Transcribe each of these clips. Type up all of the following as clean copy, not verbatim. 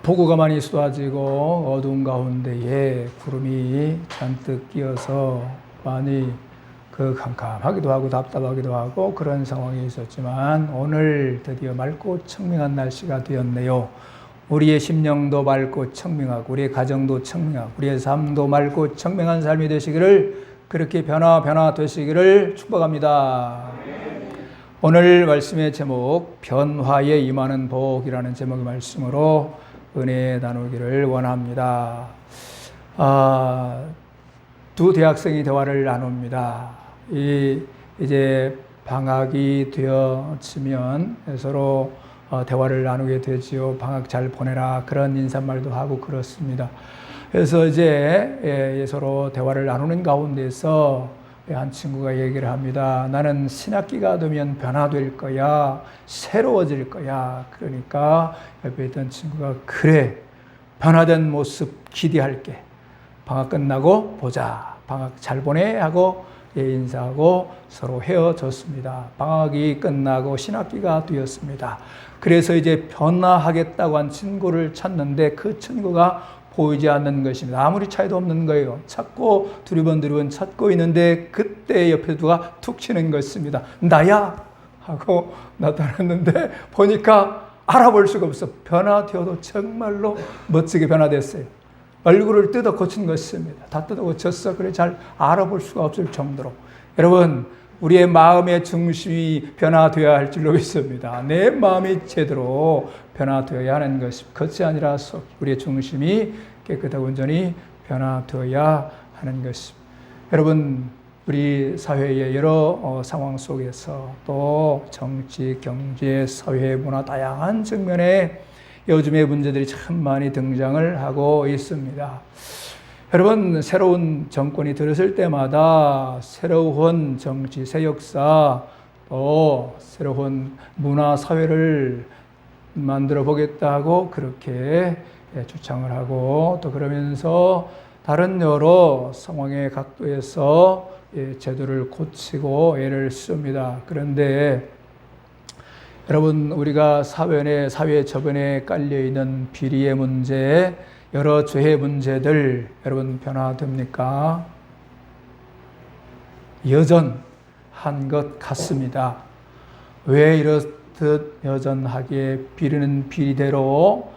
폭우가 많이 쏟아지고 어두운 가운데에 구름이 잔뜩 끼어서 많이 캄캄하기도 하고 답답하기도 하고 그런 상황이 있었지만 오늘 드디어 맑고 청명한 날씨가 되었네요. 우리의 심령도 맑고 청명하고 우리의 가정도 청명하고 우리의 삶도 맑고 청명한 삶이 되시기를, 그렇게 변화되시기를 축복합니다. 오늘 말씀의 제목, 변화에 임하는 복이라는 제목의 말씀으로 은혜 나누기를 원합니다. 두 대학생이 대화를 나눕니다. 이제 방학이 되어지면 서로 대화를 나누게 되지요. 방학 잘 보내라, 그런 인사말도 하고 그렇습니다. 그래서 이제 서로 대화를 나누는 가운데서 한 친구가 얘기를 합니다. 나는 신학기가 되면 변화될 거야, 새로워질 거야. 그러니까 옆에 있던 친구가, 그래, 변화된 모습 기대할게, 방학 끝나고 보자, 방학 잘 보내 하고 인사하고 서로 헤어졌습니다. 방학이 끝나고 신학기가 되었습니다. 그래서 이제 변화하겠다고 한 친구를 찾는데 그 친구가 보이지 않는 것입니다. 아무리 차이도 없는 거예요. 찾고 두리번 찾고 있는데 그때 옆에 누가 툭 치는 것입니다. 나야 하고 나타났는데 보니까 알아볼 수가 없어. 변화되어도 정말로 멋지게 변화됐어요. 얼굴을 뜯어 고친 것입니다. 다 뜯어 고쳤어. 그래 잘 알아볼 수가 없을 정도로. 여러분, 우리의 마음의 중심이 변화되어야 할 줄로 믿습니다. 내 마음이 제대로 변화되어야 하는 것이 겉이 아니라 속, 우리의 중심이 깨끗하고 온전히 변화되어야 하는 것입니다. 여러분, 우리 사회의 여러 상황 속에서 또 정치, 경제, 사회, 문화 다양한 측면에 요즘의 문제들이 참 많이 등장을 하고 있습니다. 여러분, 새로운 정권이 들었을 때마다 새로운 정치, 새 역사, 또 새로운 문화, 사회를 만들어 보겠다고 그렇게 주창을 하고, 또 그러면서 다른 여러 상황의 각도에서 제도를 고치고 애를 씁니다. 그런데 여러분, 우리가 사회 저변에 깔려있는 비리의 문제, 여러 죄의 문제들, 여러분 변화됩니까? 여전한 것 같습니다. 왜 이렇듯 여전하게 비리는 비리대로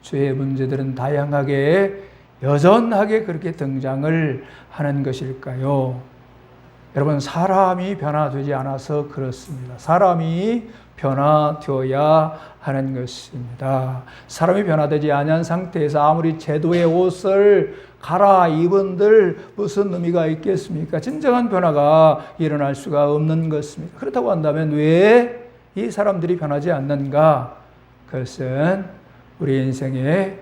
죄의 문제들은 다양하게 여전하게 그렇게 등장을 하는 것일까요? 여러분, 사람이 변화되지 않아서 그렇습니다. 사람이 변화되어야 하는 것입니다. 사람이 변화되지 않은 상태에서 아무리 제도의 옷을 갈아입은들 무슨 의미가 있겠습니까? 진정한 변화가 일어날 수가 없는 것입니다. 그렇다고 한다면 왜 이 사람들이 변하지 않는가? 그것은 우리 인생에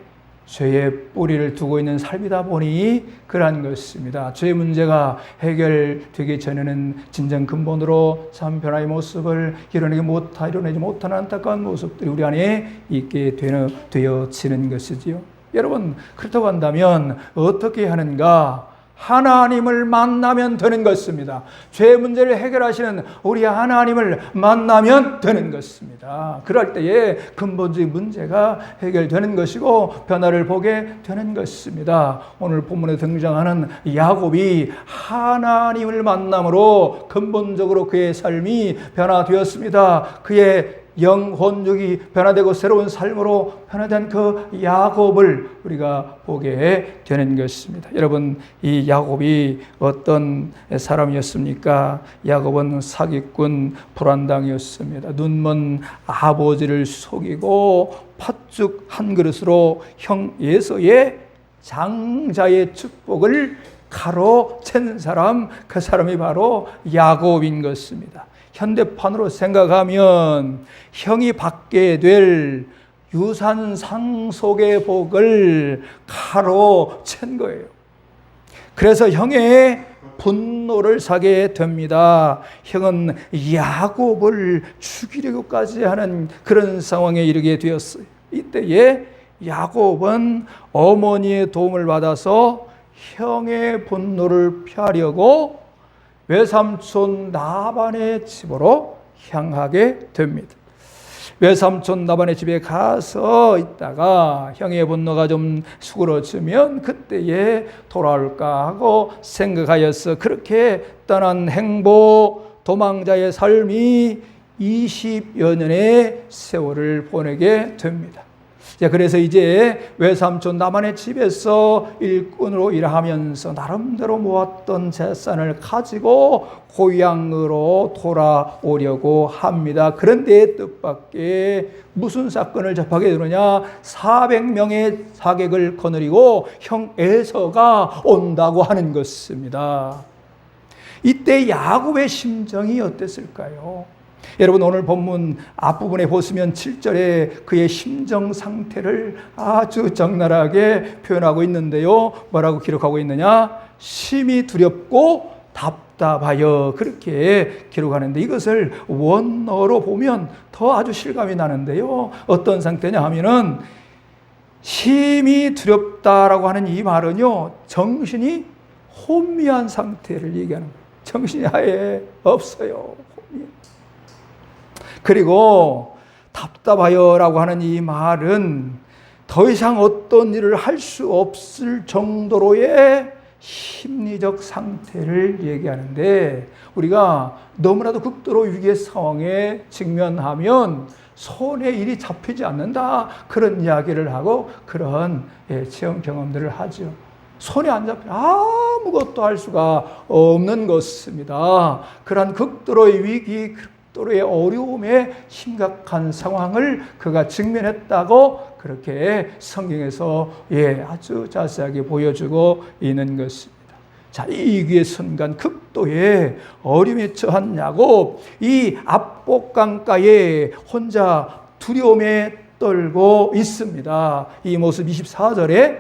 죄의 뿌리를 두고 있는 삶이다 보니 그러한 것입니다. 죄의 문제가 해결되기 전에는 진정 근본으로 참 변화의 모습을 이뤄내지 못하는 안타까운 모습들이 우리 안에 있게 되어지는 것이지요. 여러분, 그렇다고 한다면 어떻게 하는가? 하나님을 만나면 되는 것입니다. 죄의 문제를 해결하시는 우리 하나님을 만나면 되는 것입니다. 그럴 때에 근본적인 문제가 해결되는 것이고 변화를 보게 되는 것입니다. 오늘 본문에 등장하는 야곱이 하나님을 만남으로 근본적으로 그의 삶이 변화되었습니다. 그의 영혼육이 변화되고 새로운 삶으로 변화된 그 야곱을 우리가 보게 되는 것입니다. 여러분, 이 야곱이 어떤 사람이었습니까? 야곱은 사기꾼, 불안당이었습니다. 눈먼 아버지를 속이고 팥죽 한 그릇으로 형 에서의 장자의 축복을 가로챈 사람, 그 사람이 바로 야곱인 것입니다. 현대판으로 생각하면 형이 받게 될 유산 상속의 복을 가로챈 거예요. 그래서 형의 분노를 사게 됩니다. 형은 야곱을 죽이려고까지 하는 그런 상황에 이르게 되었어요. 이때에 야곱은 어머니의 도움을 받아서 형의 분노를 피하려고 외삼촌 라반의 집으로 향하게 됩니다. 외삼촌 나반의 집에 가서 있다가 형의 분노가 좀 수그러지면 그때에 돌아올까 하고 생각하였어. 그렇게 떠난 행보 도망자의 삶이 20여 년의 세월을 보내게 됩니다. 그래서 이제 외삼촌 나반의 집에서 일꾼으로 일하면서 나름대로 모았던 재산을 가지고 고향으로 돌아오려고 합니다. 그런데 뜻밖의 무슨 사건을 접하게 되느냐? 400명의 사객을 거느리고 형 에서가 온다고 하는 것입니다. 이때 야곱의 심정이 어땠을까요? 여러분, 오늘 본문 앞부분에 보시면 7절에 그의 심정 상태를 아주 적나라하게 표현하고 있는데요. 뭐라고 기록하고 있느냐? 심히 두렵고 답답하여, 그렇게 기록하는데, 이것을 원어로 보면 더 아주 실감이 나는데요. 어떤 상태냐 하면은 심히 두렵다라고 하는 이 말은요, 정신이 혼미한 상태를 얘기하는 거예요. 정신이 아예 없어요. 그리고 답답하여라고 하는 이 말은 더 이상 어떤 일을 할 수 없을 정도로의 심리적 상태를 얘기하는데, 우리가 너무나도 극도로 위기의 상황에 직면하면 손에 일이 잡히지 않는다, 그런 이야기를 하고 그런 체험 경험들을 하죠. 손에 안 잡히면 아무것도 할 수가 없는 것입니다. 그러한 극도로의 위기, 극도로의 어려움에 심각한 상황을 그가 직면했다고 그렇게 성경에서 아주 자세하게 보여주고 있는 것입니다. 자, 이 위기의 순간 극도의 어려움에 처한 야곱, 이 압곡강가에 혼자 두려움에 떨고 있습니다. 이 모습 24절에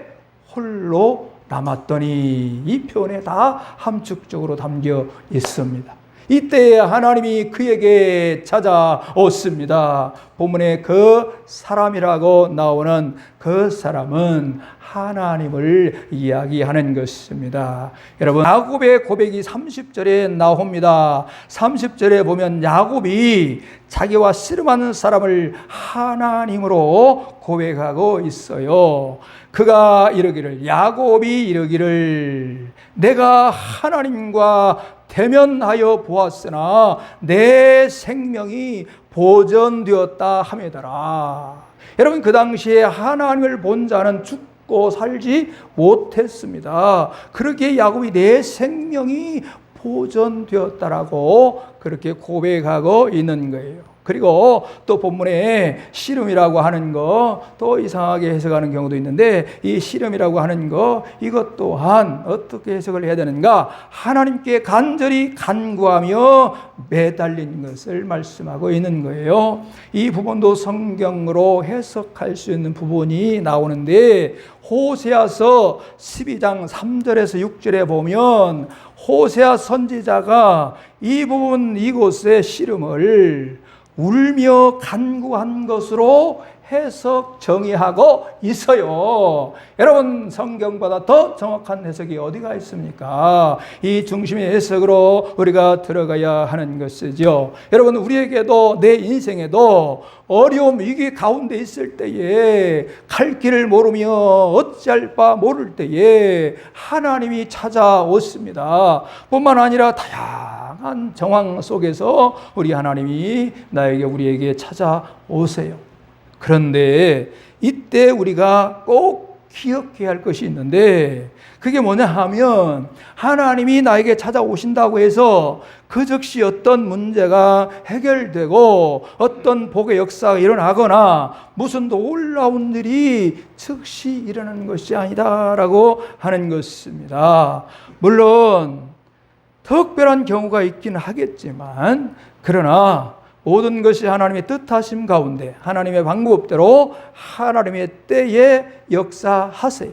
홀로 남았더니, 이 표현에 다 함축적으로 담겨 있습니다. 이때 하나님이 그에게 찾아오십니다. 본문에 그 사람이라고 나오는 그 사람은 하나님을 이야기하는 것입니다. 여러분, 야곱의 고백이 30절에 나옵니다. 30절에 보면 야곱이 자기와 씨름하는 사람을 하나님으로 고백하고 있어요. 그가 이르기를, 야곱이 이르기를, 내가 하나님과 대면하여 보았으나 내 생명이 보존되었다 하매더라. 여러분, 그 당시에 하나님을 본 자는 죽고 살지 못했습니다. 그렇게 야곱이 내 생명이 보존되었다라고 그렇게 고백하고 있는 거예요. 그리고 또 본문에 씨름이라고 하는 거 또 이상하게 해석하는 경우도 있는데, 이 씨름이라고 하는 거, 이것 또한 어떻게 해석을 해야 되는가? 하나님께 간절히 간구하며 매달린 것을 말씀하고 있는 거예요. 이 부분도 성경으로 해석할 수 있는 부분이 나오는데, 호세아서 12장 3절에서 6절에 보면 호세아 선지자가 이 부분, 이곳의 씨름을 울며 간구한 것으로 해석 정의하고 있어요. 여러분, 성경보다 더 정확한 해석이 어디가 있습니까? 이 중심의 해석으로 우리가 들어가야 하는 것이죠. 여러분, 우리에게도, 내 인생에도 어려움, 위기 가운데 있을 때에, 갈 길을 모르며 어찌할 바 모를 때에 하나님이 찾아오십니다. 뿐만 아니라 다양한 정황 속에서 우리 하나님이 우리에게 찾아오세요. 그런데 이때 우리가 꼭 기억해야 할 것이 있는데, 그게 뭐냐 하면, 하나님이 나에게 찾아오신다고 해서 그 즉시 어떤 문제가 해결되고 어떤 복의 역사가 일어나거나 무슨 놀라운 일이 즉시 일어나는 것이 아니다라고 하는 것입니다. 물론 특별한 경우가 있긴 하겠지만, 그러나 모든 것이 하나님의 뜻하심 가운데 하나님의 방법대로 하나님의 때에 역사하세요.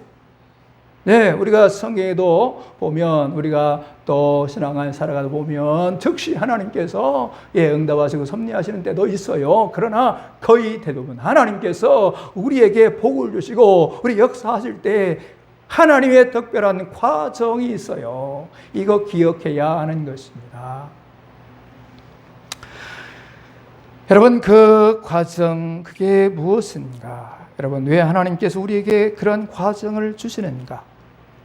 네, 우리가 성경에도 보면, 우리가 또 신앙을 살아가다 보면 즉시 하나님께서 응답하시고 섭리하시는 때도 있어요. 그러나 거의 대부분 하나님께서 우리에게 복을 주시고 우리 역사하실 때 하나님의 특별한 과정이 있어요. 이거 기억해야 하는 것입니다. 여러분, 그 과정, 그게 무엇인가? 여러분, 왜 하나님께서 우리에게 그런 과정을 주시는가?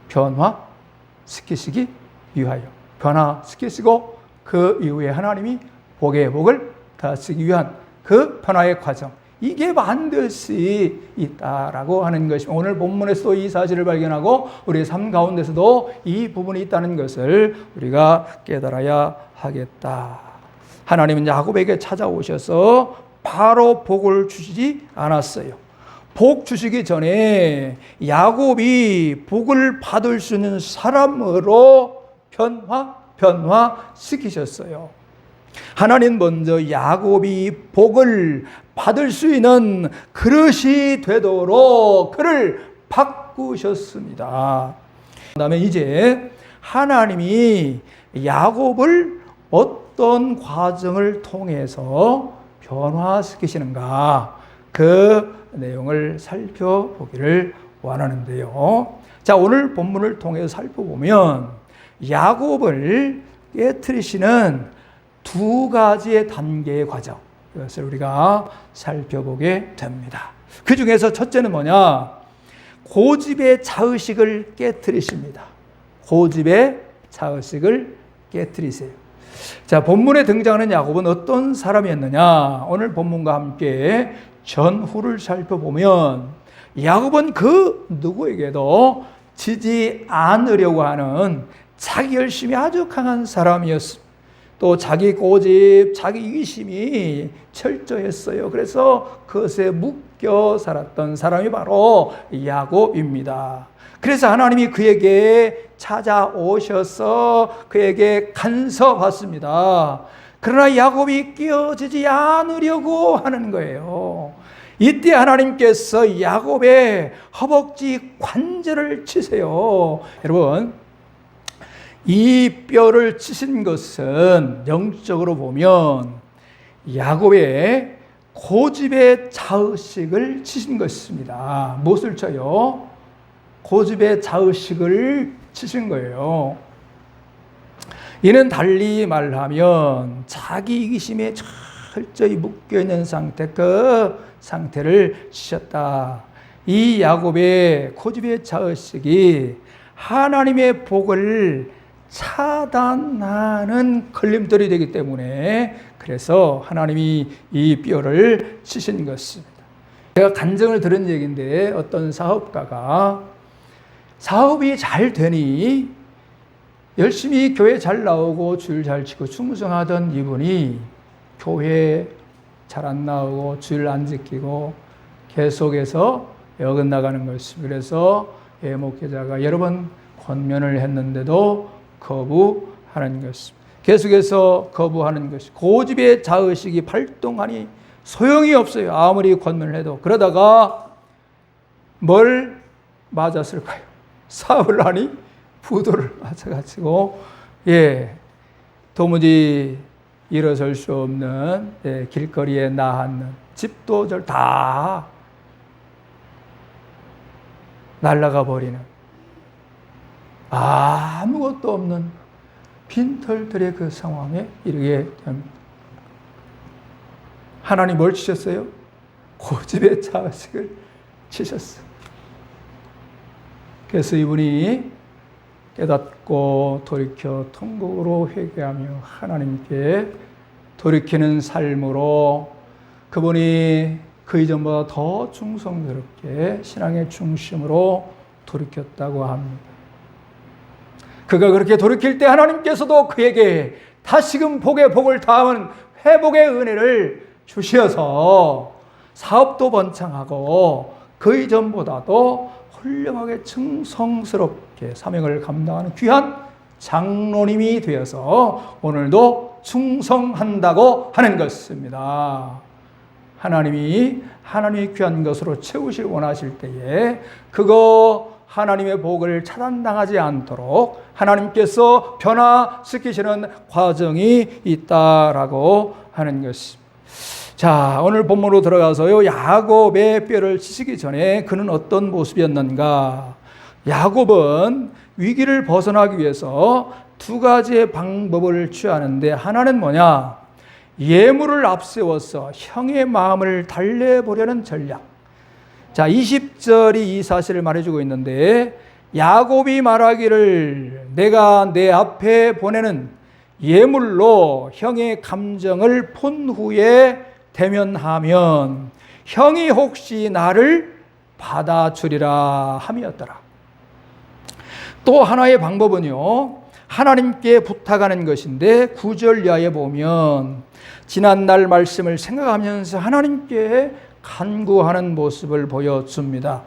변화시키시기 위하여. 변화시키시고 그 이후에 하나님이 복의 복을 더하시기 위한 그 변화의 과정, 이게 반드시 있다라고 하는 것입니다. 오늘 본문에서도 이 사실을 발견하고 우리의 삶 가운데서도 이 부분이 있다는 것을 우리가 깨달아야 하겠다. 하나님은 야곱에게 찾아오셔서 바로 복을 주시지 않았어요. 복 주시기 전에 야곱이 복을 받을 수 있는 사람으로 변화시키셨어요. 하나님 먼저 야곱이 복을 받을 수 있는 그릇이 되도록 그를 바꾸셨습니다. 그 다음에 이제 하나님이 야곱을 어떤 과정을 통해서 변화시키시는가, 그 내용을 살펴보기를 원하는데요. 자, 오늘 본문을 통해서 살펴보면 야곱을 깨트리시는 두 가지의 단계의 과정, 이것을 우리가 살펴보게 됩니다. 그 중에서 첫째는 뭐냐? 고집의 자의식을 깨트리십니다. 고집의 자의식을 깨트리세요. 자, 본문에 등장하는 야곱은 어떤 사람이었느냐? 오늘 본문과 함께 전후를 살펴보면 야곱은 그 누구에게도 지지 않으려고 하는 자기 열심이 아주 강한 사람이었습니다. 또 자기 고집, 자기 이기심이 철저했어요. 그래서 그것에 묶여 살았던 사람이 바로 야곱입니다. 그래서 하나님이 그에게 찾아오셔서 그에게 간섭하십니다. 그러나 야곱이 끼어지지 않으려고 하는 거예요. 이때 하나님께서 야곱의 허벅지 관절을 치세요. 여러분, 이 뼈를 치신 것은 영적으로 보면 야곱의 고집의 자의식을 치신 것입니다. 무엇을 쳐요? 고집의 자의식을 치신 거예요. 이는 달리 말하면 자기 이기심에 철저히 묶여있는 상태, 그 상태를 치셨다. 이 야곱의 고집의 자의식이 하나님의 복을 차단하는 걸림돌이 되기 때문에, 그래서 하나님이 이 뼈를 치신 것입니다. 제가 간증을 들은 얘기인데, 어떤 사업가가 사업이 잘 되니 열심히 교회 잘 나오고 주일 잘 지키고 충성하던 이분이 교회 잘 안 나오고 주일 안 지키고 계속해서 어긋나가는 것입니다. 그래서 목회자가 여러 번 권면을 했는데도 거부하는 것입니다. 계속해서 거부하는 것이, 고집의 자의식이 발동하니 소용이 없어요. 아무리 권면을 해도. 그러다가 뭘 맞았을까요? 사업을 하니 부도를 맞아가지고 도무지 일어설 수 없는 길거리에 나앉는, 집도 다 날아가 버리는, 아무것도 없는 빈털들의 그 상황에 이르게 됩니다. 하나님 뭘 치셨어요? 고집의 자의식을 치셨어요. 그래서 이분이 깨닫고 돌이켜 통곡으로 회개하며 하나님께 돌이키는 삶으로 그분이 그 이전보다 더 충성스럽게 신앙의 중심으로 돌이켰다고 합니다. 그가 그렇게 돌이킬 때 하나님께서도 그에게 다시금 복의 복을 다하는 회복의 은혜를 주셔서 사업도 번창하고 그 이전보다도 훌륭하게 충성스럽게 사명을 감당하는 귀한 장로님이 되어서 오늘도 충성한다고 하는 것입니다. 하나님이 귀한 것으로 채우실 원하실 때에 그거 하나님의 복을 차단당하지 않도록 하나님께서 변화시키시는 과정이 있다라고 하는 것입니다. 자, 오늘 본문으로 들어가서요, 야곱의 뼈를 치시기 전에 그는 어떤 모습이었는가? 야곱은 위기를 벗어나기 위해서 두 가지의 방법을 취하는데, 하나는 뭐냐? 예물을 앞세워서 형의 마음을 달래보려는 전략. 자, 20절이 이 사실을 말해주고 있는데, 야곱이 말하기를 내가 내 앞에 보내는 예물로 형의 감정을 본 후에 대면하면 형이 혹시 나를 받아주리라 함이었더라. 또 하나의 방법은요, 하나님께 부탁하는 것인데 9절 이하에 보면 지난날 말씀을 생각하면서 하나님께 간구하는 모습을 보여줍니다.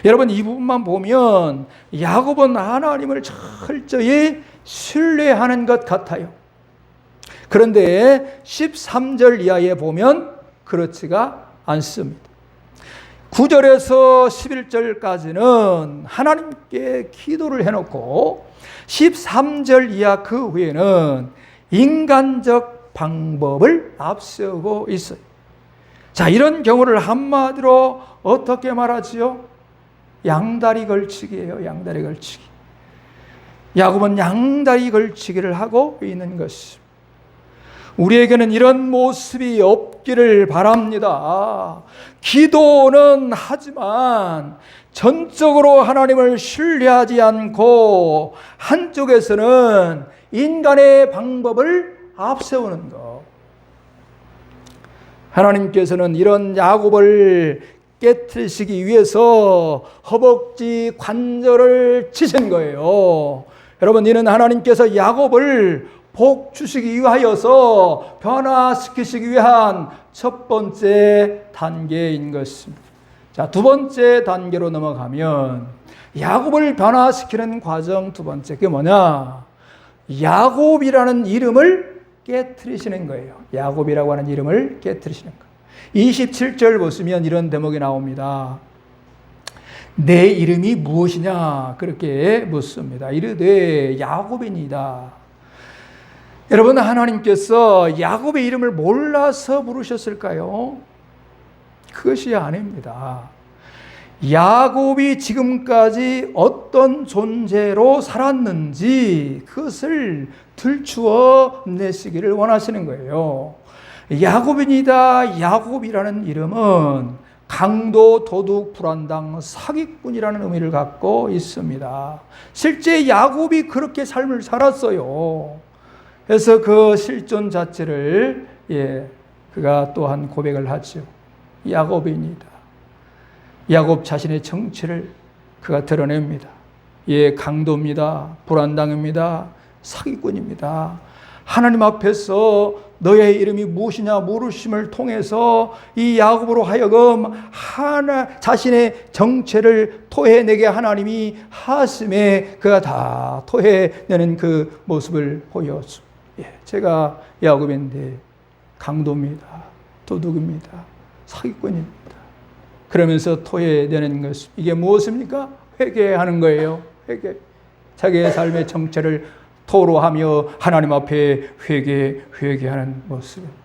여러분, 이 부분만 보면 야곱은 하나님을 철저히 신뢰하는 것 같아요. 그런데 13절 이하에 보면 그렇지가 않습니다. 9절에서 11절까지는 하나님께 기도를 해놓고 13절 이하 그 후에는 인간적 방법을 앞세우고 있어요. 자, 이런 경우를 한마디로 어떻게 말하지요? 양다리 걸치기예요. 양다리 걸치기. 야곱은 양다리 걸치기를 하고 있는 것입니다. 우리에게는 이런 모습이 없기를 바랍니다. 기도는 하지만 전적으로 하나님을 신뢰하지 않고 한쪽에서는 인간의 방법을 앞세우는 것. 하나님께서는 이런 야곱을 깨트리시기 위해서 허벅지 관절을 치신 거예요. 여러분, 이는 하나님께서 야곱을 복 주시기 위하여서 변화시키시기 위한 첫 번째 단계인 것입니다. 자, 두 번째 단계로 넘어가면 야곱을 변화시키는 과정 두 번째, 그게 뭐냐? 야곱이라는 이름을 깨트리시는 거예요. 야곱이라고 하는 이름을 깨트리시는 거예요. 27절 보시면 이런 대목이 나옵니다. 내 이름이 무엇이냐? 그렇게 묻습니다. 이르되 야곱이니이다. 여러분, 하나님께서 야곱의 이름을 몰라서 부르셨을까요? 그것이 아닙니다. 야곱이 지금까지 어떤 존재로 살았는지 그것을 들추어 내시기를 원하시는 거예요. 야곱이니다. 야곱이라는 이름은 강도, 도둑, 불안당, 사기꾼이라는 의미를 갖고 있습니다. 실제 야곱이 그렇게 삶을 살았어요. 그래서 그 실존 자체를 그가 또한 고백을 하죠. 야곱입니다. 야곱 자신의 정체를 그가 드러냅니다. 강도입니다. 불안당입니다. 사기꾼입니다. 하나님 앞에서 너의 이름이 무엇이냐 물으심을 통해서 이 야곱으로 하여금 자신의 정체를 토해내게 하나님이 하심에 그가 다 토해내는 그 모습을 보여줘. 제가 야곱인데 강도입니다. 도둑입니다. 사기꾼입니다. 그러면서 토해내는 것, 이게 무엇입니까? 회개하는 거예요. 회개. 자기의 삶의 정체를 토로하며 하나님 앞에 회개하는 모습입니다.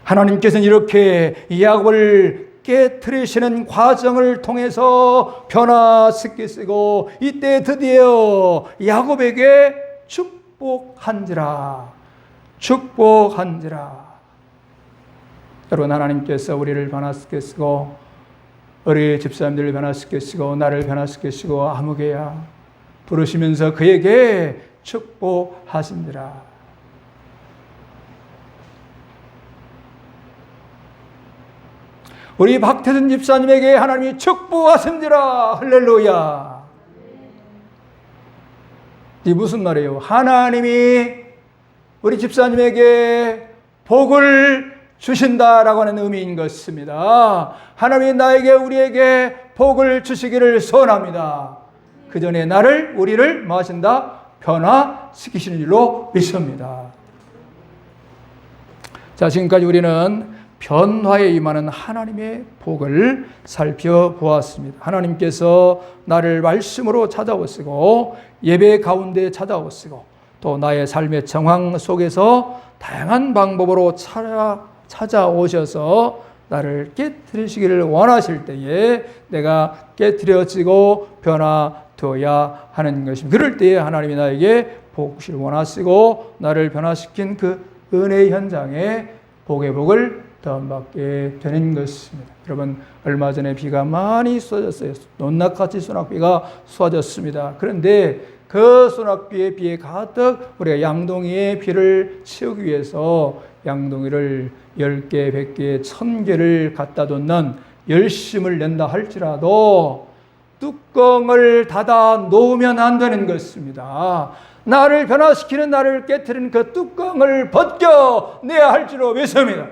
하나님께서는 이렇게 야곱을 깨트리시는 과정을 통해서 변화시키시고 이때 드디어 야곱에게 축복한지라. 여러분, 하나님께서 우리를 변화시키시고 우리 집사님들을 변화시키시고 나를 변화시키시고 아무개야 부르시면서 그에게 축복하신지라. 우리 박태준 집사님에게 하나님이 축복하신지라. 할렐루야. 이 무슨 말이에요? 하나님이 우리 집사님에게 복을 주신다라고 하는 의미인 것입니다. 하나님이 나에게 우리에게 복을 주시기를 소원합니다. 그 전에 우리를 뭐 하신다? 변화시키시는 일로 믿습니다. 자, 지금까지 우리는 변화에 임하는 하나님의 복을 살펴보았습니다. 하나님께서 나를 말씀으로 찾아오시고 예배 가운데 찾아오시고 또 나의 삶의 정황 속에서 다양한 방법으로 찾아오셔서 나를 깨트리시기를 원하실 때에 내가 깨트려지고 변화되어야 하는 것입니다. 그럴 때에 하나님이 나에게 복 주시기를 원하시고 나를 변화시킨 그 은혜의 현장에 복의 복을 더받게 되는 것입니다. 여러분, 얼마 전에 비가 많이 쏟아졌어요. 논낙같이 소낙비가 쏟아졌습니다. 그런데 그 소낙비의 비에 가득 우리가 양동이의 비를 채우기 위해서 양동이를 10개, 100개, 1000개를 갖다 뒀는 열심을 낸다 할지라도 뚜껑을 닫아 놓으면 안 되는 것입니다. 나를 변화시키는, 나를 깨트리는 그 뚜껑을 벗겨내야 할 줄로 믿습니다.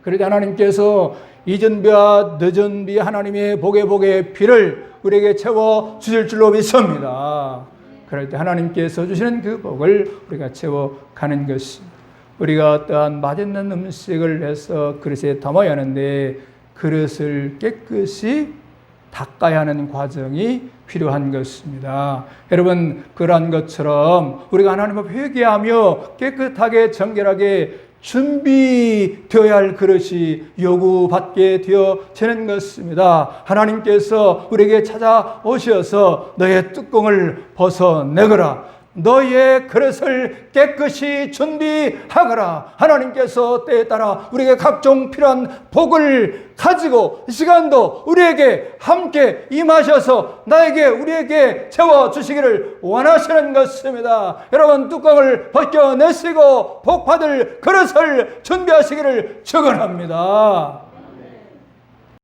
그러자 하나님께서 이전 비와 늦은 비 하나님의 복의 비를 우리에게 채워 주실 줄로 믿습니다. 그럴 때 하나님께서 주시는 그 복을 우리가 채워가는 것입니다. 우리가 어떠한 맛있는 음식을 해서 그릇에 담아야 하는데 그릇을 깨끗이 닦아야 하는 과정이 필요한 것입니다. 여러분, 그러한 것처럼 우리가 하나님 앞에 회개하며 깨끗하게 정결하게 준비되어야 할 그릇이 요구받게 되어지는 것입니다. 하나님께서 우리에게 찾아오셔서 너의 뚜껑을 벗어내거라, 너의 그릇을 깨끗이 준비하거라. 하나님께서 때에 따라 우리에게 각종 필요한 복을 가지고 이 시간도 우리에게 함께 임하셔서 우리에게 채워주시기를 원하시는 것입니다. 여러분, 뚜껑을 벗겨내시고 복받을 그릇을 준비하시기를 축원합니다.